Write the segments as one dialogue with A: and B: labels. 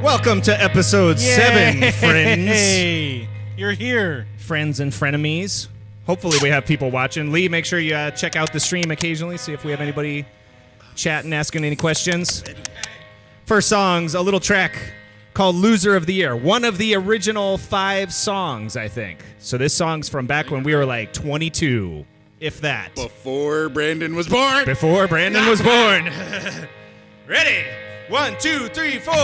A: Welcome to episode 7, friends.
B: Hey, you're here.
A: Friends and frenemies. Hopefully we have people watching. Lee, make sure you check out the stream occasionally, see if we have anybody chatting, asking any questions. First song's a little track called Loser of the Year. One of the original 5 songs, I think. So this song's from back when we were like 22, if that.
C: Before Brandon was born.
A: Before Brandon was born. Ready? 1, 2, 3, 4.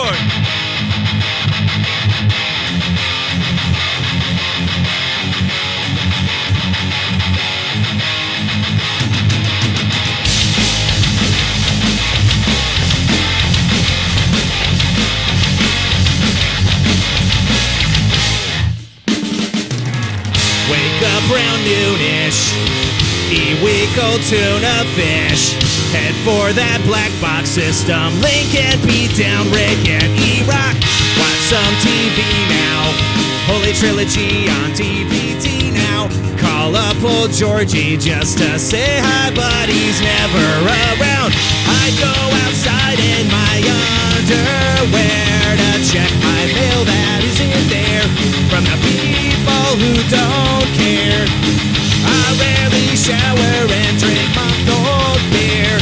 A: Wake up around noonish, eat week old tuna fish, head for that black box system, Lincoln beat down Rick and E-Rock, watch some TV now, Holy Trilogy on DVD now, call up old Georgie just to say hi but he's never around, I go outside in my underwear to check my mail that isn't there, from the people who don't care. I rarely shower and drink month-old beer.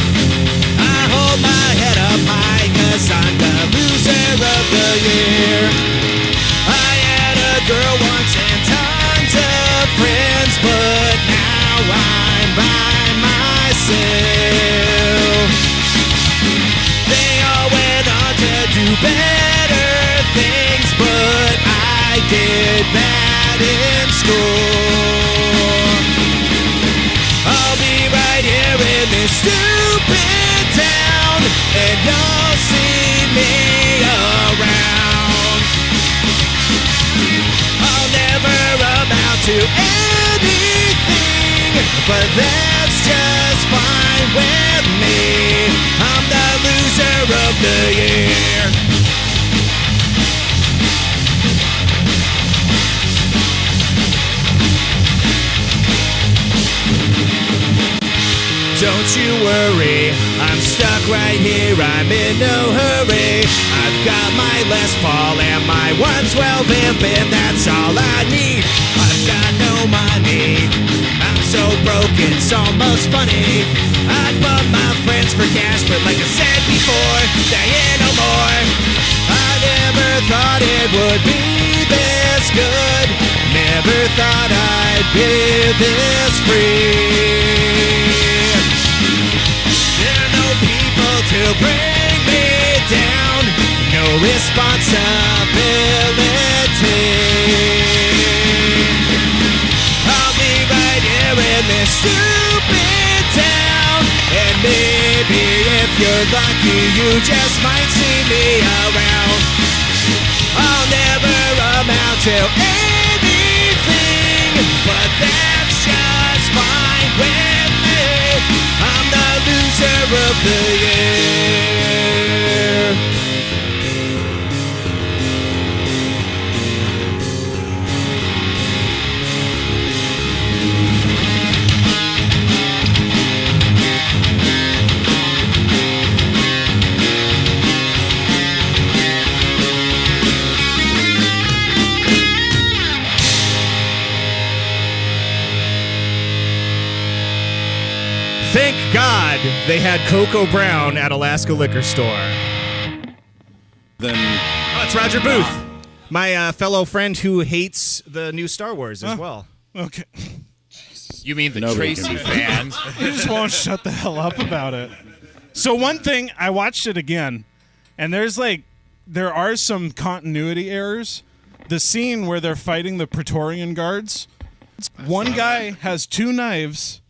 A: I hold my head up high cause I'm the loser of the year. I had a girl once and tons of friends, but now I'm by myself. They all went on to do better things, but I did bad in school. I'll be right here in this stupid town, and you'll see me around. I'll never amount to anything, but that's just fine with me. I'm the loser of the year. Don't you worry, I'm stuck right here, I'm in no hurry. I've got my Les Paul and my 112 amp and that's all I need. I've got no money, I'm so broke it's almost funny. I'd bump my friends for cash, but like I said before, they ain't no more. I never thought it would be this good, never thought I'd be this free. To bring me down, no responsibility. I'll be right here in this stupid town, and maybe if you're lucky, you just might see me around. I'll never amount to anything, but that's just fine with me. I'm the loser of the year. Thank God they had Cocoa Brown at Alaska Liquor Store.
C: Then
A: it's Roger Booth, my fellow friend who hates the new Star Wars as well.
B: Okay.
D: You mean the
C: Nobody
D: Tracy
C: can be-
D: fans?
B: You just won't shut the hell up about it. So one thing, I watched it again, and there are some continuity errors. The scene where they're fighting the Praetorian guards, one guy has 2 knives,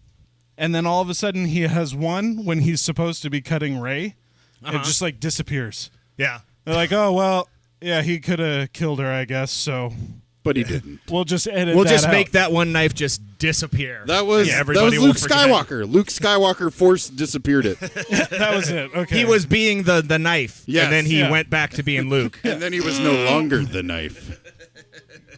B: and then all of a sudden he has one when he's supposed to be cutting Rey. It just like disappears.
A: Yeah.
B: They're like, oh, well, yeah, he could have killed her, I guess, so
C: but he didn't.
B: we'll just edit
A: We'll
B: that
A: just
B: out.
A: make that one knife just disappear.
C: That was
A: everybody will
C: Luke
A: forget.
C: Skywalker. Luke Skywalker force disappeared it.
B: That was it. Okay.
A: He was being the knife,
C: Yes.
A: and then he
B: Yeah.
A: went back to being Luke.
C: And then he was no longer the knife.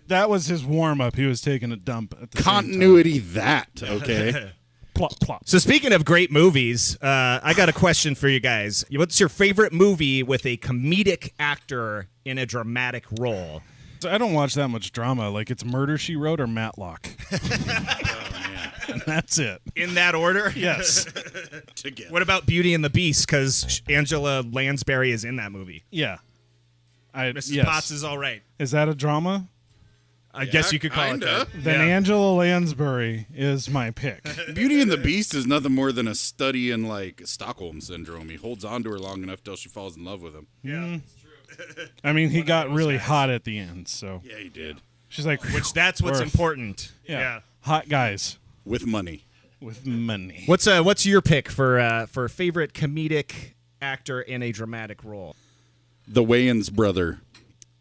B: That was his warm-up. He was taking a dump at the same time.
C: Continuity that, okay?
B: plop, plop.
A: So speaking of great movies, I got a question for you guys. What's your favorite movie with a comedic actor in a dramatic role?
B: So I don't watch that much drama. Like it's Murder, She Wrote or Matlock. And that's it.
A: In that order?
B: Yes.
C: Together.
A: What about Beauty and the Beast? Because Angela Lansbury is in that movie.
B: Yeah.
A: Mrs.
B: Yes.
A: Potts is all right.
B: Is that a drama?
A: I guess you could call it that.
B: Then
A: Yeah.
B: Angela Lansbury is my pick.
C: Beauty and the Beast is nothing more than a study in like Stockholm syndrome. He holds on to her long enough till she falls in love with him.
A: Yeah.
B: I mean, he got really hot at the end, so
C: Yeah, he did.
B: she's like,
A: That's what's
B: worth.
A: important.
B: Yeah. Hot guys
C: With money.
B: with money.
A: What's your pick for favorite comedic actor in a dramatic role?
C: The Wayans brother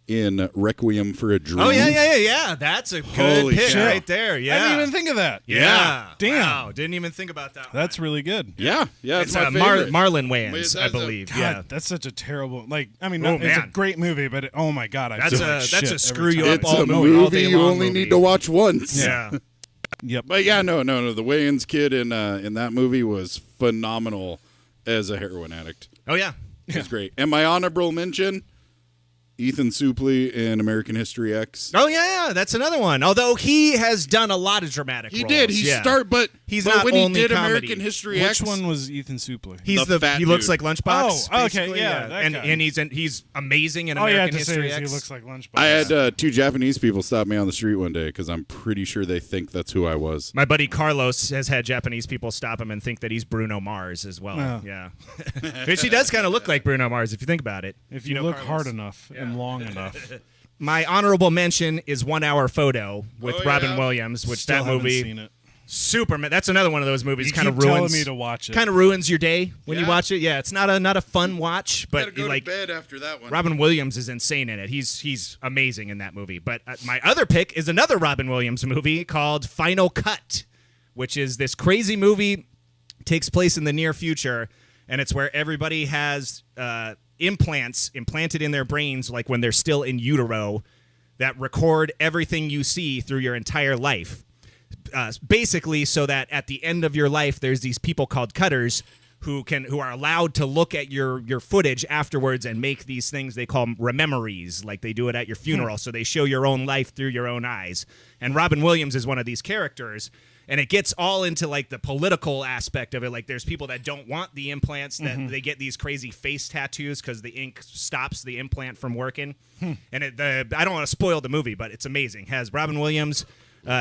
C: in Requiem for a Dream.
A: Oh yeah. That's a good
C: Holy
A: pick
C: shit.
A: right there. Yeah.
B: I didn't even think of that.
A: Yeah.
B: Damn.
A: Wow. Didn't even think about that.
B: That's really good.
C: Yeah, that's
A: It's
C: my favorite.
A: Marlon
C: Wait,
A: Wayans, I
C: that's a-
A: believe.
B: God,
A: Yeah.
B: that's such a terrible. Like, I mean,
A: Oh,
B: it's a
A: man.
B: great movie, but oh my god, I
A: That's
B: feel
A: a-
B: like
A: that's
B: shit
A: a screw
B: every
A: you
B: time.
A: up
C: It's
A: all
C: a
A: movie, all
C: movie
A: day
C: you
A: long
C: only
A: movie.
C: need to watch once.
A: Yeah.
B: Yep.
C: But yeah, no. The Wayans kid in that movie was phenomenal as a heroin addict.
A: Oh yeah.
C: It was great. And my honorable mention, Ethan Suplee in American History X.
A: Oh yeah, that's another one. Although he has done a lot of dramatic
C: He
A: roles.
C: did. He
A: yeah.
C: but
A: He's
C: but
A: not
C: when
A: only
C: he did
A: comedy.
C: American History
B: Which
C: X.
B: one was Ethan Suplee?
A: He's
C: The
A: the
C: fat
A: he looks
C: dude.
A: like Lunchbox.
B: Oh, okay,
A: basically,
B: yeah, that guy.
A: and he's amazing in
B: Oh yeah,
A: American
B: to say
A: History
B: is he
A: X.
B: looks like Lunchbox.
C: I had two Japanese people stop me on the street one day because I'm pretty sure they think that's who I was.
A: My buddy Carlos has had Japanese people stop him and think that he's Bruno Mars as well.
B: Oh.
A: Yeah, which he does kind of look like Bruno Mars if you think about it.
B: if you
A: know
B: look
A: Carlos.
B: hard enough and long enough.
A: My honorable mention is 1 Hour Photo with
C: Oh,
A: Robin
C: yeah.
A: Williams, which
B: Still
A: that
B: haven't
A: movie
B: seen it.
A: Superman. That's another one of those movies
B: You
A: kind of
B: keep telling
A: ruins
B: me to watch it.
A: kind of ruins your day when you
C: Yeah.
A: watch it. Yeah, it's not a fun watch, but
C: Gotta go
A: like
C: to bed after that one.
A: Robin Williams is insane in it. He's amazing in that movie. But my other pick is another Robin Williams movie called Final Cut, which is this crazy movie, takes place in the near future, and it's where everybody has implants implanted in their brains, like when they're still in utero, that record everything you see through your entire life. Basically, so that at the end of your life, there's these people called cutters who are allowed to look at your footage afterwards and make these things they call rememories, like they do it at your funeral. So they show your own life through your own eyes. And Robin Williams is one of these characters. And it gets all into like the political aspect of it. Like there's people that don't want the implants, that they get these crazy face tattoos because the ink stops the implant from working. And I don't want to spoil the movie, but it's amazing. Has Robin Williams,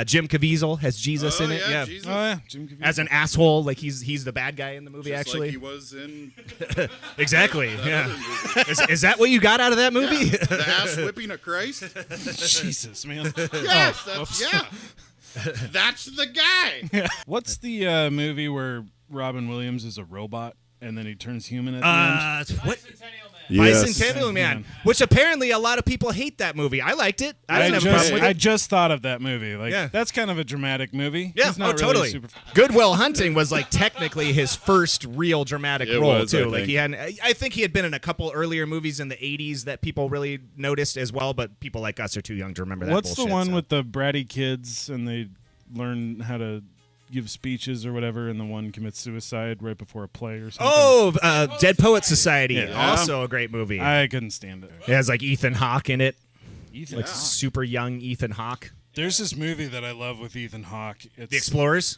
A: Jim Caviezel has Jesus in it. Yeah.
C: Jesus.
B: Oh yeah, Jim Caviezel.
A: As an asshole, like he's the bad guy in the movie.
C: Just
A: Actually,
C: like he was in
A: exactly. Yeah.
C: other movie.
A: Is that what you got out of that movie?
C: the ass whipping of Christ.
B: Jesus, man.
C: Yes, that's the guy.
B: What's the movie where Robin Williams is a robot and then he turns human at the end?
A: What?
C: Yes.
A: Bicentennial Man, which apparently a lot of people hate that movie. I liked it. I didn't have a problem with
B: I
A: it.
B: just thought of that movie. Like
A: Yeah.
B: that's kind of a dramatic movie.
A: Yeah,
B: It's not really
A: totally.
B: super.
A: Goodwill Hunting was like technically his first real dramatic
C: It
A: role
C: was, I
A: too. Like
C: think.
A: he had, I think he had been in a couple earlier movies in the '80s that people really noticed as well, but people like us are too young to remember that.
B: What's
A: bullshit,
B: the one
A: so.
B: with the bratty kids and they learn how to give speeches or whatever, and the one commits suicide right before a play or something?
A: Oh, Dead Poet Society,
B: Yeah.
A: also a great movie.
B: I couldn't stand it.
A: It has like Ethan Hawke in it,
B: Ethan
A: like
B: Hawke.
A: super young Ethan Hawke.
B: There's this movie that I love with Ethan Hawke. It's,
A: The Explorers.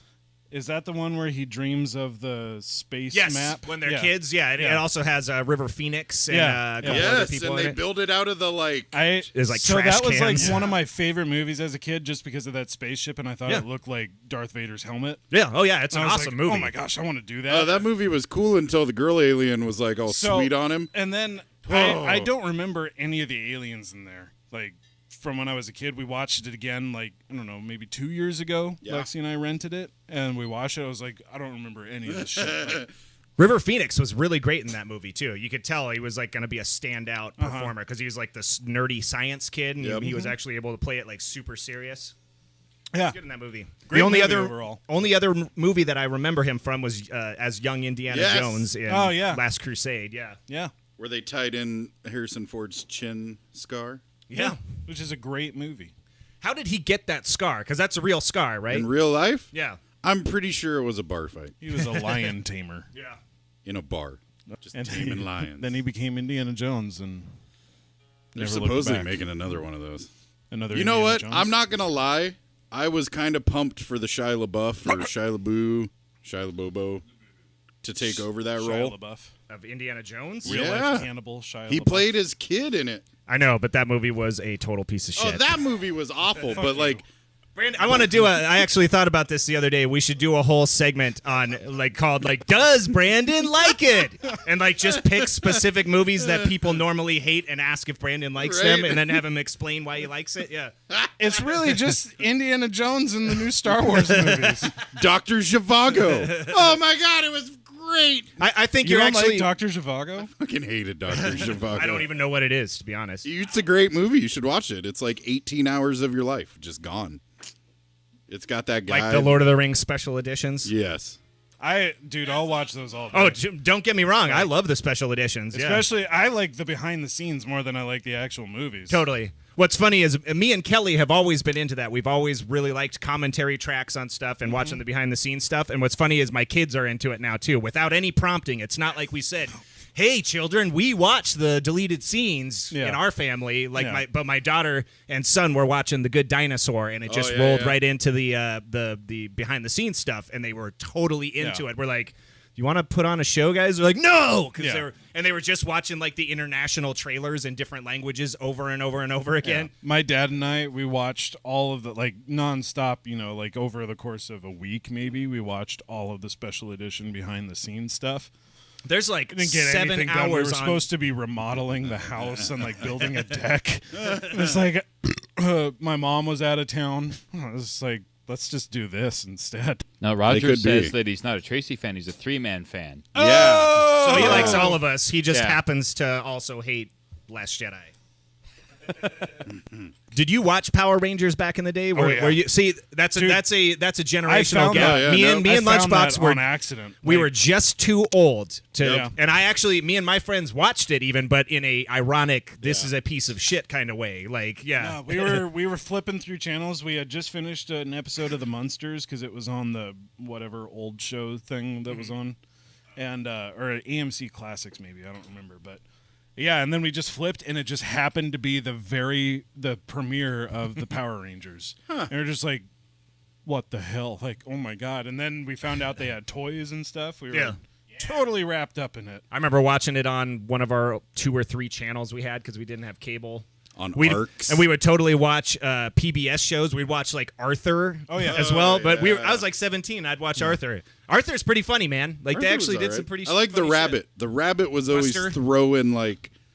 B: Is that the one where he dreams of the space
A: Yes,
B: map?
A: when they're
B: Yeah.
A: kids. Yeah, it
B: Yeah.
A: also has River Phoenix and
B: Yeah.
A: a couple other
C: Yes,
A: people
C: and
A: in
C: they
A: it.
C: build it out of the like.
A: It's like
B: so
A: trash
B: that was
A: cans.
B: like one of my favorite movies as a kid, just because of that spaceship, and I thought
A: Yeah.
B: it looked like Darth Vader's helmet.
A: Yeah. Oh yeah, it's an
B: And I was
A: awesome
B: like,
A: movie.
B: Oh my gosh, I want to do that.
C: That movie was cool until the girl alien was like all
B: So-
C: sweet on him.
B: And then
C: Oh.
B: I don't remember any of the aliens in there. Like from when I was a kid, we watched it again. Like I don't know, maybe 2 years ago.
C: Yeah.
B: Lexi and I rented it, and we watched it. I was like, I don't remember any of this shit. Like,
A: River Phoenix was really great in that movie too. You could tell he was like going to be a standout performer because he was like this nerdy science kid, and
C: Yep.
A: he was actually able to play it like super serious.
B: yeah,
A: Good in that movie.
B: Great
A: the only
B: movie
A: other
B: overall.
A: movie that I remember him from was as young Indiana
C: Yes.
A: Jones in
B: Oh, yeah.
A: Last Crusade. Yeah.
B: yeah,
C: Where they tied in Harrison Ford's chin scar.
A: Yeah.
B: which is a great movie.
A: How did he get that scar? Because that's a real scar, right?
C: In real life,
A: Yeah.
C: I'm pretty sure it was a bar fight
B: He was a lion tamer.
A: Yeah.
C: in a bar. Just
B: And
C: taming lions.
B: Then he became
C: Indiana
B: Jones and
C: They're
B: never looked
C: supposedly
B: back.
C: making another one of those.
B: Another
C: You know
B: Indiana
C: what?
B: Jones?
C: I'm not going to lie. I was kind of pumped for the Shia LaBeouf or Shia LaBeouf to take over that role.
B: Shia LaBeouf.
A: Of Indiana Jones?
B: Real
C: Yeah.
B: life cannibal Shia
C: He
B: LaBeouf.
C: played his kid in it.
A: I know, but that movie was a total piece of shit.
C: Oh, that movie was awful, but like
A: Brandon, I want to do I actually thought about this the other day. We should do a whole segment on called does Brandon like it? And just pick specific movies that people normally hate and ask if Brandon likes them,
C: Right.
A: and then have him explain why he likes it. Yeah.
B: It's really just Indiana Jones and the new Star Wars movies.
C: Dr. Zhivago. Oh my god, it was great.
A: I think
B: You
A: you're
B: don't
A: actually
B: like Dr. Zhivago?
C: Fucking hated Dr. Zhivago.
A: I don't even know what it is, to be honest.
C: It's a great movie. You should watch it. It's like 18 hours of your life just gone. It's got that guy.
A: Like the Lord of the Rings special editions.
C: Yes.
B: Dude, I'll watch those all day.
A: Oh, don't get me wrong. I love the special editions. Yeah.
B: Especially, I like the behind the scenes more than I like the actual movies.
A: Totally. What's funny is me and Kelly have always been into that. We've always really liked commentary tracks on stuff and watching the behind the scenes stuff. And what's funny is my kids are into it now too, without any prompting. It's not like we said, "Hey, children, we watch the deleted scenes in our family." But my daughter and son were watching The Good Dinosaur, and it just rolled right into the behind the scenes stuff, and they were totally into it. We're like, "You want to put on a show, guys?" They're like, "No," because they were just watching the international trailers in different languages over and over and over again.
B: Yeah. My dad and I, we watched all of the nonstop. Over the course of a week, maybe we watched all of the special edition behind the scenes stuff.
A: There's
B: Didn't get
A: 7
B: anything done.
A: hours
B: We were
A: on.
B: supposed to be remodeling the house and building a deck. It's my mom was out of town. I was like, let's just do this instead.
E: Now, Roger
C: could
E: says
C: be.
E: that he's not a Tracy fan. He's a three-man fan.
C: Yeah.
A: So he likes all of us. He just
E: Yeah.
A: happens to also hate Last Jedi. Did you watch Power Rangers back in the day? Where you see that's a
B: Dude,
A: generational
B: found
A: gap.
B: that.
A: Me and
B: I found
A: Lunchbox
B: that
A: were
B: on accident.
A: we were just too old to.
B: Yep.
A: And I actually, me and my friends watched it even, but in a ironic, this is a piece of shit kind of way.
B: We were flipping through channels. We had just finished an episode of The Munsters because it was on the whatever old show thing that was on, and or AMC Classics maybe, I don't remember, but yeah. And then we just flipped, and it just happened to be the premiere of the Power Rangers, and we're just like, what the hell? Oh my god! And then we found out they had toys and stuff. We were totally wrapped up in it.
A: I remember watching it on one of our 2 or 3 channels we had because we didn't have cable.
C: On
A: And we would totally watch PBS shows. We'd watch Arthur as well. But I was 17. I'd watch Arthur. Arthur's pretty funny, man. They actually did some pretty
C: I like the
A: funny
C: rabbit.
A: shit.
C: The rabbit was always
A: Buster?
C: throwing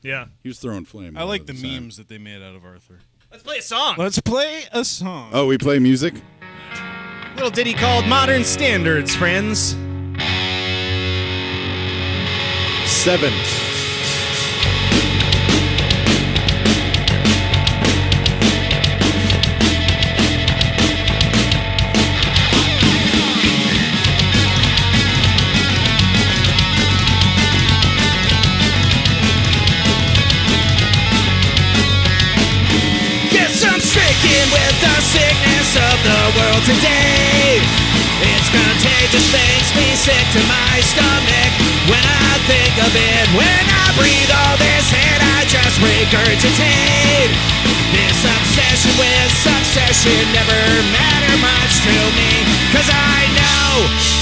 A: Yeah.
C: he was throwing flame.
B: I
C: all
B: like the
C: time.
B: memes that they made out of Arthur.
A: Let's play a song.
B: Let's play a song.
C: Oh, we play music?
A: Little ditty called Modern Standards, friends.
C: 7.
A: Guess I'm stricken with the sickness of the world today. It's contagious, makes me sick to my stomach. When I think of it, when I breathe all this in, I just regurgitate. This obsession with succession never mattered much to me. 'Cause I know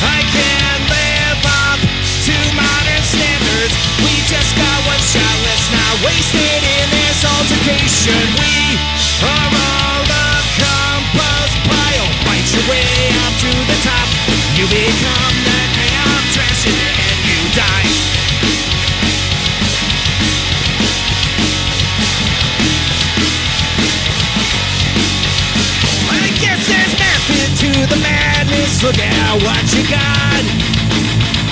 A: I can live up to modern standards. We just got one shot, let's not waste it in this altercation. We are all a compost pile. Fight your way up to the top. You become the chaos dressing and you die. I guess there's method to the madness. Look at what you got.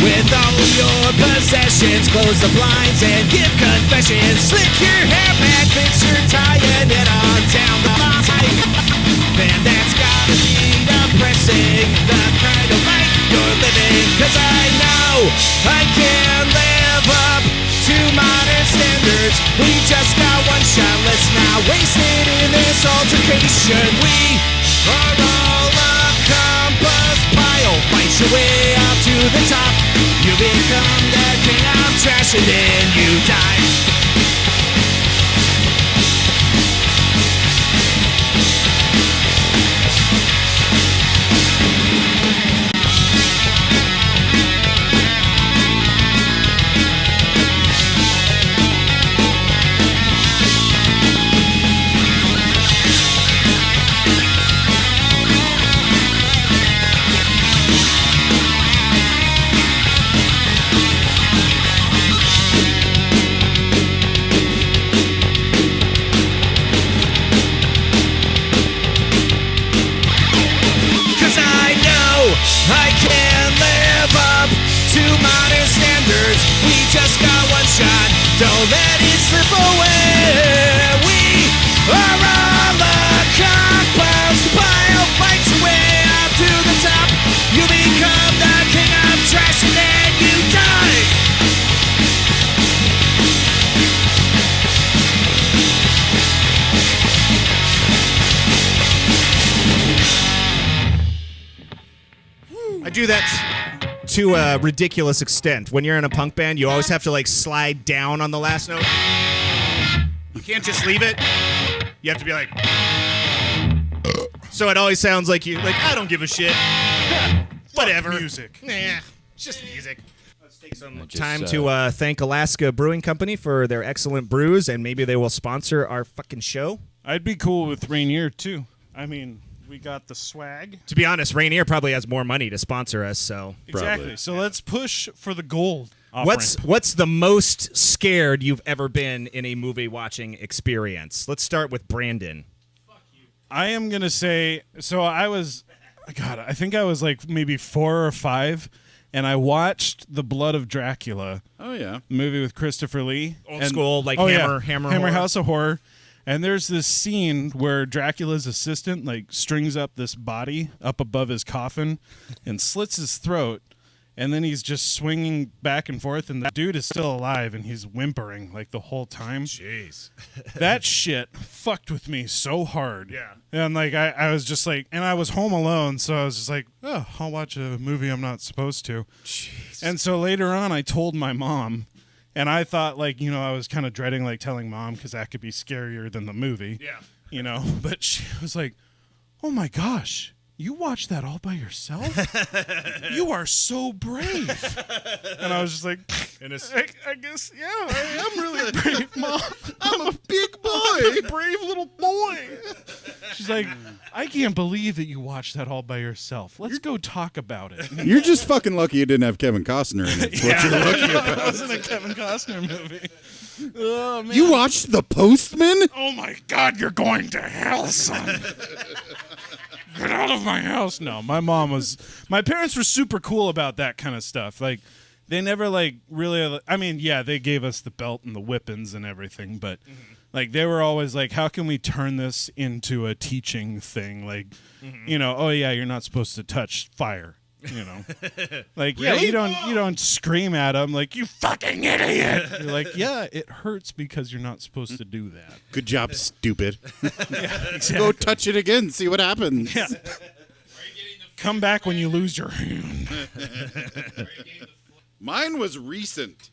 A: With all your possessions, close the blinds and give confessions. Slick your hair back, fix your tie, and head on down the line. Man, that's gotta be depressing, the kind of life you're living. 'Cause I know I can live up to modern standards. We just got one shot, let's not waste it in this altercation. We are all a compass pile. Fight your way up to the top. You become the king of trash and then you die. I can't live up to modern standards. We just got one shot, don't let it slip away. We are all a compost pile. Fight your way up to the top. You become the king of trash and then you die.
F: I do that to a ridiculous extent. When you're in a punk band, you always have to like slide down on the last note. You can't just leave it. You have to be like. So it always sounds like you like I don't give a shit. Whatever.
B: Music.
F: Nah, it's just music. Let's take some time to thank Alaska Brewing Company for their excellent brews, and maybe they will sponsor our fucking show.
B: I'd be cool with Rainier too. I mean, we got the swag.
F: To be honest, Rainier probably has more money to sponsor us, so.
B: Exactly.
C: Probably.
B: So let's push for the gold. Off-ramp.
F: What's the most scared you've ever been in a movie watching experience? Let's start with Brandon.
B: I am going to say, so I think I was like maybe 4 or 5, and I watched The Blood of Dracula.
C: Oh, yeah.
B: Movie with Christopher Lee.
F: Old school, like
B: Hammer
F: Hammer
B: House of Horror. And there's this scene where Dracula's assistant like strings up this body up above his coffin and slits his throat. And then he's just swinging back and forth, and that dude is still alive, and he's whimpering like the whole time.
F: Jeez.
B: That shit fucked with me so hard.
F: Yeah.
B: And like I was just like, and I was home alone, so I was just like, oh, I'll watch a movie I'm not supposed to.
F: Jeez.
B: And so later on, I told my mom, and I thought like, I was kind of dreading like telling mom because that could be scarier than the movie.
F: Yeah.
B: But she was like, oh my gosh. You watched that all by yourself? You are so brave. And I was just like, I guess, yeah, I am really brave, Mom. I'm a big boy. I'm a brave little boy. She's like, I can't believe that you watched that all by yourself. Let's go talk about it.
C: You're just fucking lucky you didn't have Kevin Costner in it. That's what you're lucky about.
B: That wasn't a Kevin Costner movie. Oh, man.
C: You watched The Postman?
B: Oh, my God, you're going to hell, son. Get out of my house. No, my parents were super cool about that kind of stuff. Like, they never, like, really, I mean, yeah, they gave us the belt and the whippings and everything, but, like, they were always like, how can we turn this into a teaching thing? Like, oh, yeah, you're not supposed to touch fire. Like, yeah, you don't scream at them like, you fucking idiot. You're like, yeah, it hurts because you're not supposed to do that.
C: Good job, stupid.
B: Yeah, exactly.
C: Go touch it again, see what happens.
B: Yeah. Come back when you lose your hand.
C: Mine was recent.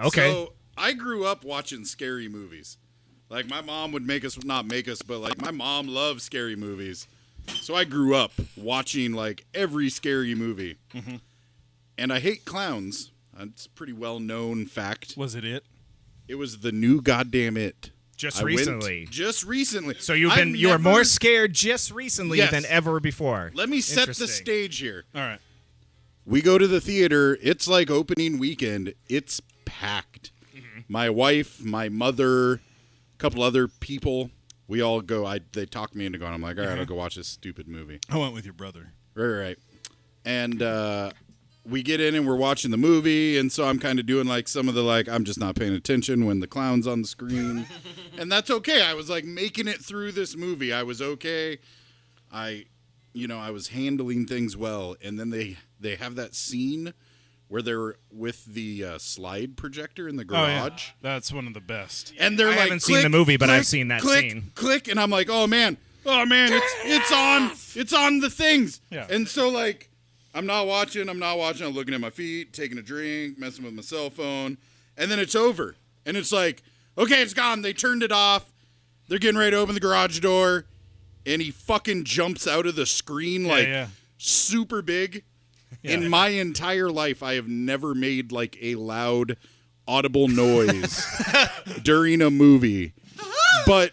F: Okay.
C: So I grew up watching scary movies. Like, my mom would not make us, but like my mom loves scary movies. So I grew up watching like every scary movie. And I hate clowns. It's a pretty well-known fact.
B: Was it It?
C: It was the new goddamn It.
F: Just recently.
C: Just recently.
F: So you are more scared just recently
C: Yes.
F: than ever before.
C: Let me set the
F: Interesting.
C: stage here.
B: All right.
C: We go to the theater. It's like opening weekend. It's packed. My wife, my mother, a couple other people, we all go. They talk me into going. I'm like, all right, I'll go watch this stupid movie.
B: I went with your brother.
C: Right. And we get in and we're watching the movie. And so I'm kind of doing like some of the like, I'm just not paying attention when the clown's on the screen. And that's okay. I was like making it through this movie. I was okay. I was handling things well. And then they have that scene where they're with the slide projector in the garage.
B: Oh, yeah. That's one of the best.
C: And they're
F: I
C: like,
F: haven't seen the movie, but I've seen that scene.
C: Click, and I'm like, oh man, it's on the things.
B: Yeah.
C: And so like, I'm not watching. I'm looking at my feet, taking a drink, messing with my cell phone. And then it's over. And it's like, okay, it's gone. They turned it off. They're getting ready to open the garage door. And he fucking jumps out of the screen super big. Yeah. In my entire life, I have never made like a loud, audible noise during a movie. But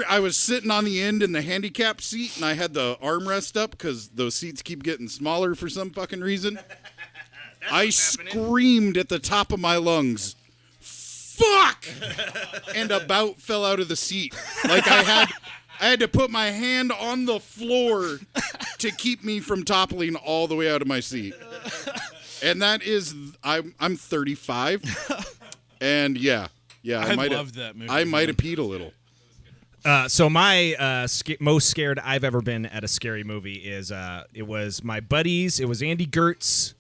C: I was sitting on the end in the handicap seat, and I had the armrest up because those seats keep getting smaller for some fucking reason. I screamed at the top of my lungs, "Fuck!" and about fell out of the seat. Like I had to put my hand on the floor to keep me from toppling all the way out of my seat. And that is, I'm 35, and yeah, I might have peed a little.
F: So my most scared I've ever been at a scary movie is it was my buddies. It was Andy Gert's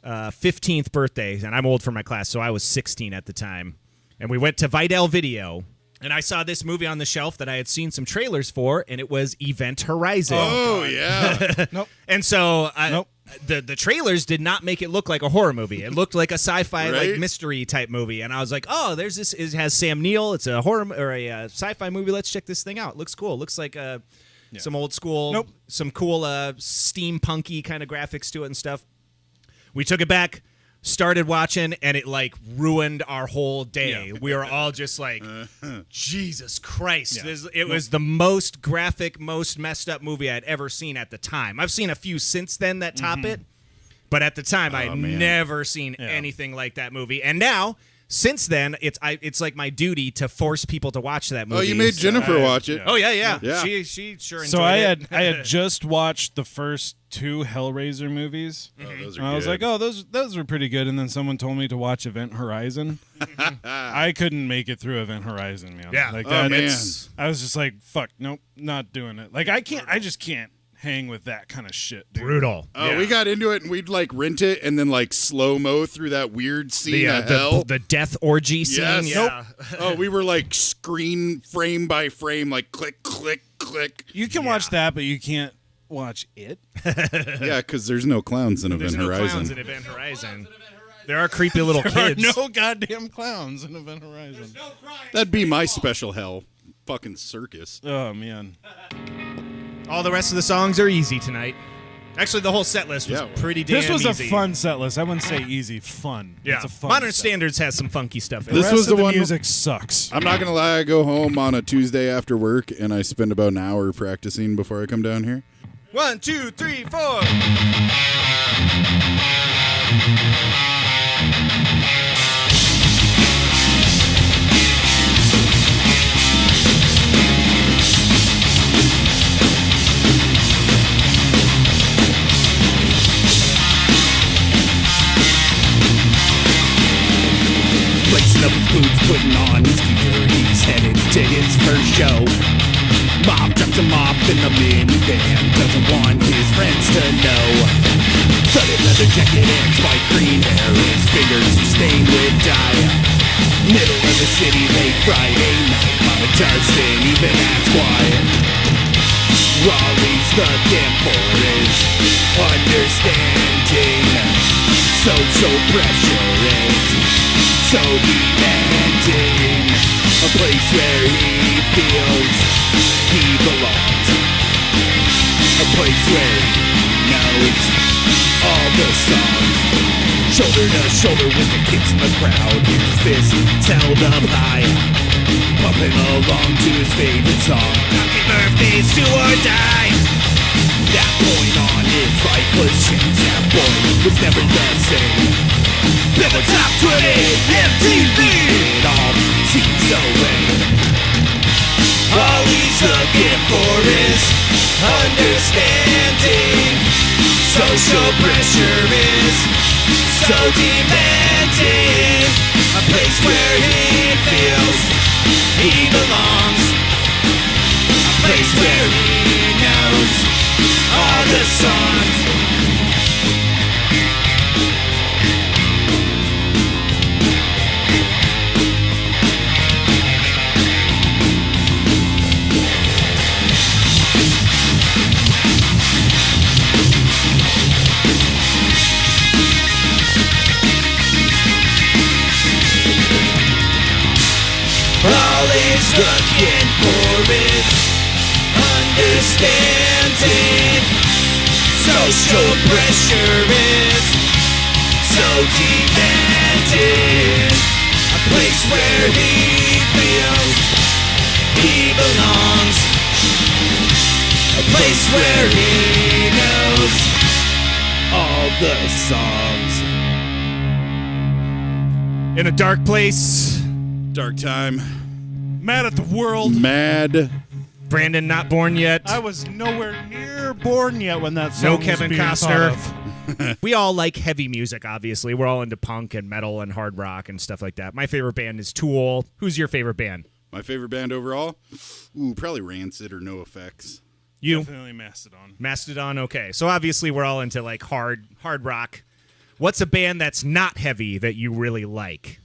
F: 15th birthday, and I'm old for my class, so I was 16 at the time. And we went to Vidal Video, and I saw this movie on the shelf that I had seen some trailers for, and it was Event Horizon.
C: Oh yeah.
B: Nope.
F: And so
B: Nope.
F: The trailers did not make it look like a horror movie. It looked like a sci-fi
C: Right?
F: like mystery type movie, and I was like, "Oh, there's this. It has Sam Neill. It's a horror or a sci-fi movie. Let's check this thing out. It looks cool. It looks like some old school,
B: Nope.
F: some cool steampunky kind of graphics to it and stuff." We took it back, started watching, and it like ruined our whole day. We were all just like, Jesus Christ.
B: Yeah.
F: It was the most graphic, most messed up movie I'd ever seen at the time. I've seen a few since then that top it, but at the time I'd never seen anything like that movie. And now, since then, it's like my duty to force people to watch that movie.
C: Oh, you made Jennifer watch it.
F: Oh yeah.
C: Yeah.
F: She sure enjoyed
B: So I
F: it.
B: had just watched the first 2 Hellraiser movies.
C: Oh, those are
B: And I was
C: good.
B: like, oh, those were pretty good. And then someone told me to watch Event Horizon. I couldn't make it through Event Horizon, man.
F: Yeah.
B: Like
C: Oh,
B: that,
C: man.
B: I was just like, fuck, nope, not doing it. Like I just can't hang with that kind of shit, dude.
F: Brutal.
C: We got into it, and we'd like rent it and then like slow-mo through that weird scene of hell.
F: The death orgy scene.
C: Yes.
F: Yeah.
C: Oh, we were like screen frame by frame, like click, click, click.
B: You can watch that, but you can't watch it.
C: Yeah, because there's no clowns in
F: There's
C: Event
F: no
C: Horizon.
F: clowns in Event Horizon. There are creepy little
B: There
F: kids.
B: are no goddamn clowns in Event Horizon.
C: That'd be my special hell. Fucking circus.
B: Oh man.
F: All the rest of the songs are easy tonight. Actually, the whole set list was pretty damn
B: This was
F: easy.
B: a fun set list. I wouldn't say easy, fun.
F: Yeah.
B: It's a fun
F: Modern
B: set.
F: Standards has some funky stuff in
C: This
F: it.
B: The
C: was
B: rest
C: the
B: of the
C: one-
B: music sucks.
C: I'm not gonna lie. I go home on a Tuesday after work, and I spend about an hour practicing before I come down here.
F: 1, 2, 3, 4.
A: Lacing up his boots, putting on his gear. He's headed to his first show. Mom drops him off in the minivan. Doesn't want his friends to know. Sudden leather jacket and spike green hair. His fingers are stained with dye. Middle of the city late Friday night. Mama doesn't even ask why. Raleigh's looking for his understanding. Social pressure is so demanding. A place where he feels he belongs. A place where he knows all the songs. Shoulder to shoulder with the kids in the crowd. His fists held up high, pumping along to his favorite song. Happy birthday's do or die. That point on his life was changed. That boy was never the same. In the top 20 MTV, it all seems so lame. All he's looking for is understanding. Social pressure is so demanding. A place where he feels he belongs. A place where he knows all the songs. looking for is understanding. Social pressure is so demanding. A place where he feels he belongs. A place where he knows all the songs.
F: In a dark place.
C: Dark time.
B: Mad at the world.
C: Mad.
F: Brandon not born yet.
B: I was nowhere near born yet when that
F: No
B: song
F: Kevin
B: was being
F: Costner.
B: thought of.
F: We all like heavy music, obviously. We're all into punk and metal and hard rock and stuff like that. My favorite band is Tool. Who's your favorite band?
C: My favorite band overall? Ooh, probably Rancid or No Effects.
F: You?
B: Definitely Mastodon.
F: Mastodon, okay. So obviously we're all into like hard rock. What's a band that's not heavy that you really like?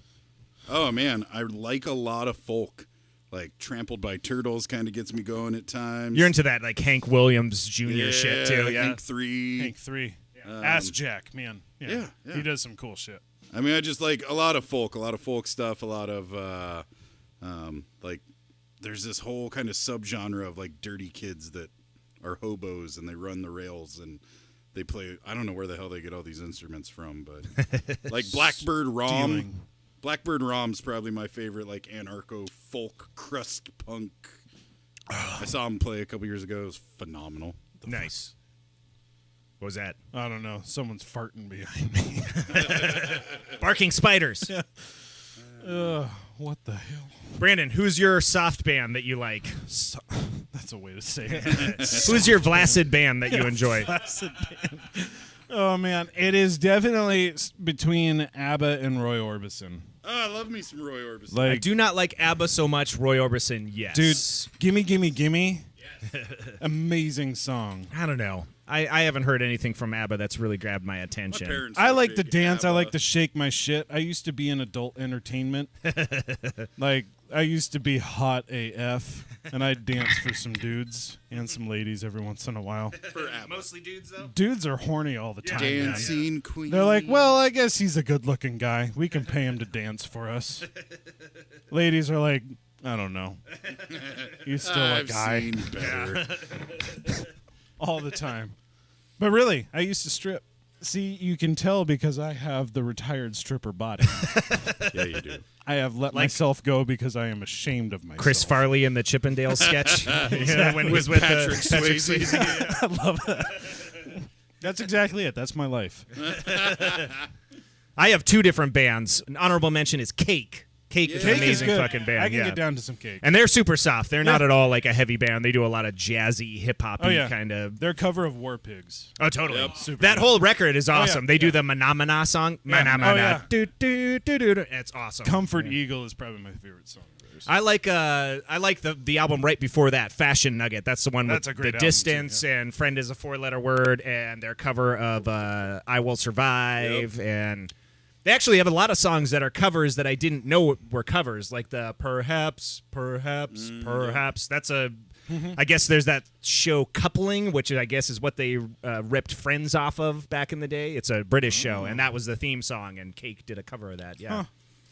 C: Oh, man. I like a lot of folk. Like Trampled by Turtles kind of gets me going at times.
F: You're into that like Hank Williams Jr. shit too, yeah?
C: Hank 3.
B: Hank 3. Ass Jack, man.
C: Yeah.
B: He does some cool shit.
C: I mean, I just like a lot of folk stuff, a lot of, like, there's this whole kind of subgenre of, like, dirty kids that are hobos and they run the rails and they play, I don't know where the hell they get all these instruments from, but, like, Blackbird Rom.
B: Stealing.
C: Blackbird Rom's probably my favorite, like, anarcho folk crust punk. I saw him play a couple years ago. It was phenomenal.
F: Nice. What was that?
B: I don't know. Someone's farting behind me.
F: Barking Spiders.
B: What the hell?
F: Brandon, who's your soft band that you like?
B: That's a way to say it.
F: Who's your Vlacid band that you enjoy?
B: Placid band. Oh, man. It is definitely between ABBA and Roy Orbison.
C: Oh, I love me some Roy Orbison.
F: I
B: Like,
F: do not like ABBA so much. Roy Orbison, yes.
B: dude, Gimme, Gimme, Gimme. Amazing song.
F: I don't know. I haven't heard anything from ABBA that's really grabbed my attention.
C: parents
B: I
C: are
B: like to
C: big
B: dance. I
C: ABBA.
B: like to shake my shit. I used to be in adult entertainment. Like, I used to be hot AF, and I'd dance for some dudes and some ladies every once in a while.
C: For ABBA.
F: Mostly dudes, though?
B: Dudes are horny all the time. man.
C: Dancing Queen.
B: They're like, well, I guess he's a good-looking guy. We can pay him to dance for us. Ladies are like, I don't know. He's still
C: I've
B: a guy
C: seen better.
B: all the time. But really, I used to strip. See, you can tell because I have the retired stripper body.
C: Yeah, you do.
B: I have let myself go because I am ashamed of myself.
F: Chris Farley in the Chippendale sketch. Yeah, when he was with
C: Patrick Swayze.
B: I love that. That's exactly it. That's my life.
F: I have two different bands. An honorable mention is Cake. Cake is an
B: Cake is
F: amazing
B: good.
F: fucking band.
B: I can
F: yeah.
B: get down to some Cake.
F: And they're super soft. They're not
B: Yeah.
F: at all like a heavy band. They do a lot of jazzy, hip-hoppy
B: Oh, yeah.
F: kind of.
B: Their cover of War Pigs.
F: Oh, totally.
C: Yep.
B: Super
F: That
B: good.
F: whole record is awesome.
B: yeah,
F: They do
B: yeah.
F: the Mana song.
B: Yeah.
F: Mana
B: Oh, yeah.
F: do do do do do. It's awesome.
B: Comfort Eagle is probably my favorite song of theirs.
F: I like the album right before that, Fashion Nugget. That's the one
B: That's
F: with
B: a great
F: the
B: album, too,
F: distance and friend is a four-letter word, and their cover of I Will Survive, and they actually have a lot of songs that are covers that I didn't know were covers, like the Perhaps. That's a. I guess there's that show Coupling, which I guess is what they ripped Friends off of back in the day. It's a British show, and that was the theme song, and Cake did a cover of that. Yeah.
B: Huh.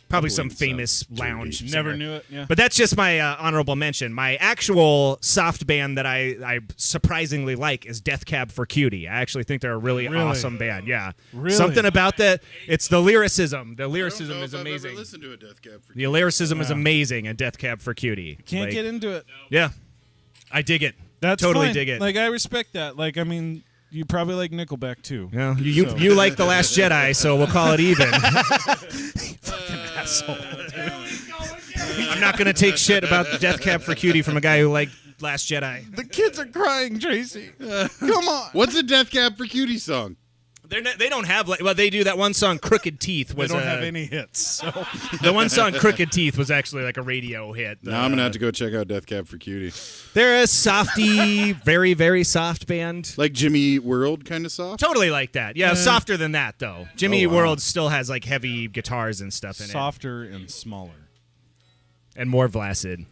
F: Probably some
C: Coupling
F: famous
C: sounds
F: lounge.
C: dirty.
B: Never
F: singer.
B: knew it. Yeah.
F: But that's just my honorable mention. My actual soft band that I surprisingly like is Death Cab for Cutie. I actually think they're a really awesome band. Yeah.
B: Really?
F: Something about that. It's the lyricism. The
C: I don't
F: lyricism
C: know
F: is
C: if I've
F: amazing.
C: ever listened to a Death Cab for
F: The lyricism is amazing in Death Cab for Cutie.
B: Can't
F: Like,
B: get into it.
F: Yeah. I dig it.
B: That's
F: totally
B: fine.
F: dig it.
B: Like, I respect that. Like, I mean, you probably like Nickelback too.
F: Yeah. You
B: So-
F: you like The Last Jedi, so we'll call it even.
B: Asshole.
F: I'm not going to take shit about Death Cab for Cutie from a guy who liked Last Jedi.
B: The kids are crying, Tracy. Come on.
C: What's a Death Cab for Cutie song?
F: They don't have like, well, they do that one song Crooked Teeth
B: They
F: was
B: don't have any hits. So.
F: the one song Crooked Teeth was actually like a radio hit.
C: Now I'm gonna have to go check out Death Cab for Cutie.
F: They're a softy, very very soft band.
C: Like Jimmy Eat World kind of soft.
F: Totally like that. Yeah, softer than that though. Jimmy
C: Oh, wow.
F: World still has like heavy guitars and stuff in
B: Softer and smaller.
F: it, and more Vlacid.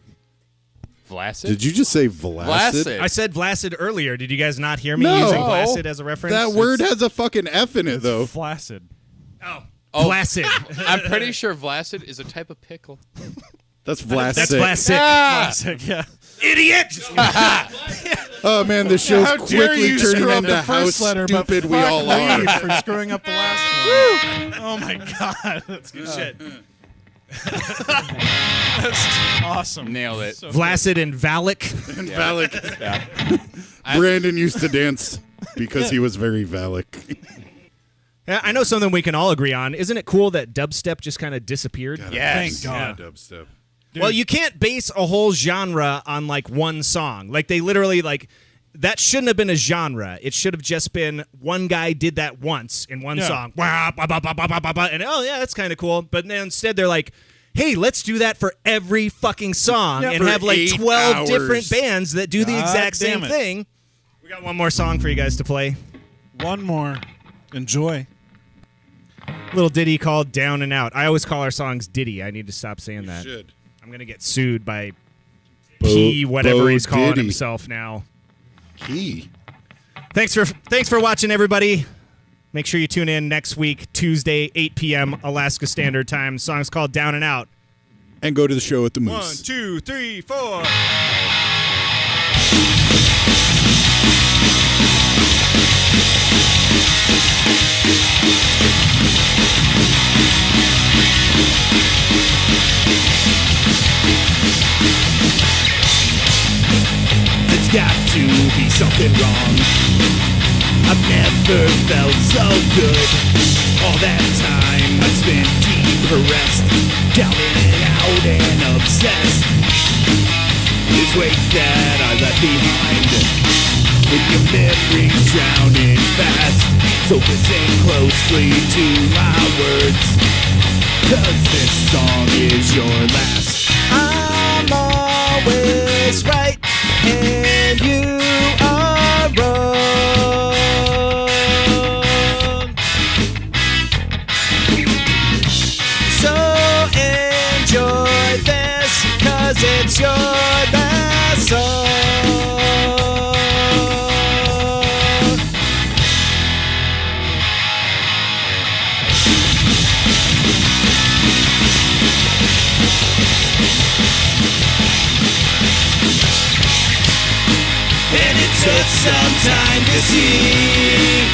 E: Vlacid?
C: Did you just say Vlacid?
E: Vlacid.
F: I said Vlacid earlier. Did you guys not hear me
C: No.
F: using Vlacid as a reference?
C: That word has a fucking F in it though.
B: Flaccid.
F: Oh,
E: Oh.
F: Vlacid.
E: I'm pretty sure Vlacid is a type of pickle.
C: That's Vlasic.
F: That's Vlasic.
B: Classic, yeah.
F: Idiot!
C: Oh man, this show's
B: How dare
C: quickly
B: you
C: turning
B: screw up
C: into
B: the
C: how
B: first letter, but
C: stupid we
B: fuck
C: all are.
B: Lee for screwing up the last one. Oh my god, that's good shit. That's awesome.
D: Nailed it.
B: So
F: Vlasic and Valak.
C: And Valak. Brandon used to dance because he was very Valak.
F: Yeah, I know something we can all agree on. Isn't it cool that dubstep just kind of disappeared?
B: Thank God.
C: Dubstep.
F: Well, you can't base a whole genre on like one song. Like they literally like that shouldn't have been a genre. It should have just been one guy did that once in one song. Wah, ba, ba, ba, ba, ba, ba, ba, and oh yeah, that's kind of cool. But then instead they're like, hey, let's do that for every fucking song and
C: for
F: have like
C: 8
F: 12
C: hours.
F: different bands that do the
B: God
F: exact same
B: damn it.
F: thing. We got one more song for you guys to play.
B: One more. Enjoy.
F: Little ditty called Down and Out. I always call our songs ditty. I need to stop saying that.
C: Should.
F: I'm going to get sued by P whatever
C: Bo
F: he's calling
C: Diddy.
F: himself now.
C: Key.
F: Thanks for watching, everybody. Make sure you tune in next week, Tuesday, 8 p.m. Alaska Standard Time. The song's called Down and Out.
C: And go to the show at the
F: 1,
C: Moose.
F: 2, 3, 4.
A: There's got to be something wrong. I've never felt so good. All that time I spent depressed, down and out and obsessed. This weight that I left behind, with your memories drowning fast. So listen closely to my words, 'cause this song is your last. I'm always right and you are wrong. So enjoy this, 'cause it's your last song. And it took some time to see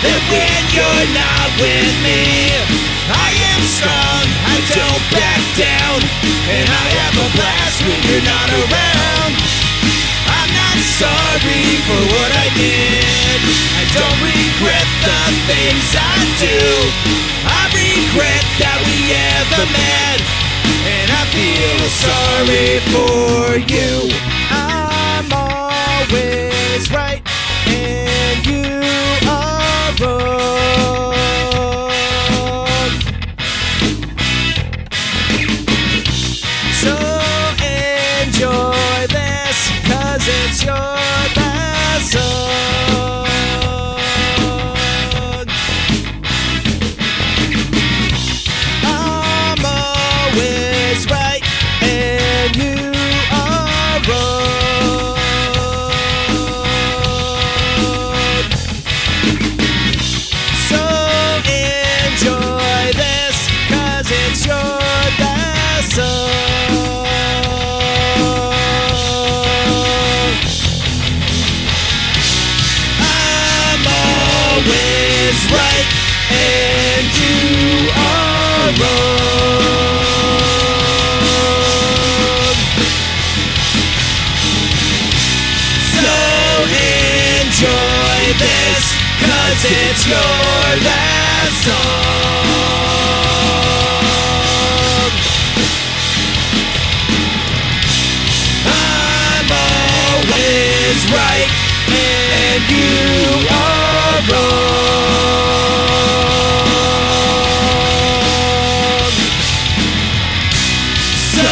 A: that when you're not with me, I am strong, I don't back down, and I have a blast when you're not around. I'm not sorry for what I did, I don't regret the things I do. I regret that we ever met, and I feel sorry for you. I'm always right and you are wrong. So enjoy this, 'cause it's your last song. I'm always right and you are wrong. So enjoy this, 'cause it's your last song. I'm always right and you are wrong. So enjoy this, 'cause it's your last song. I'm always right and you are wrong. So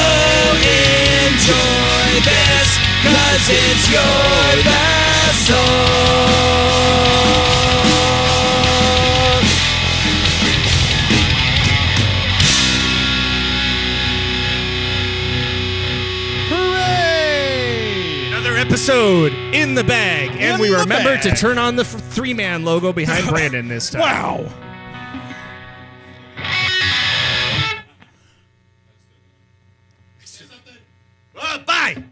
A: enjoy this, 'cause it's your last song.
B: Hooray!
F: Another episode in the bag. And we
B: In the
F: remembered to
B: bag.
F: turn on the three-man logo behind Brandon this time.
B: Wow.
F: Bye.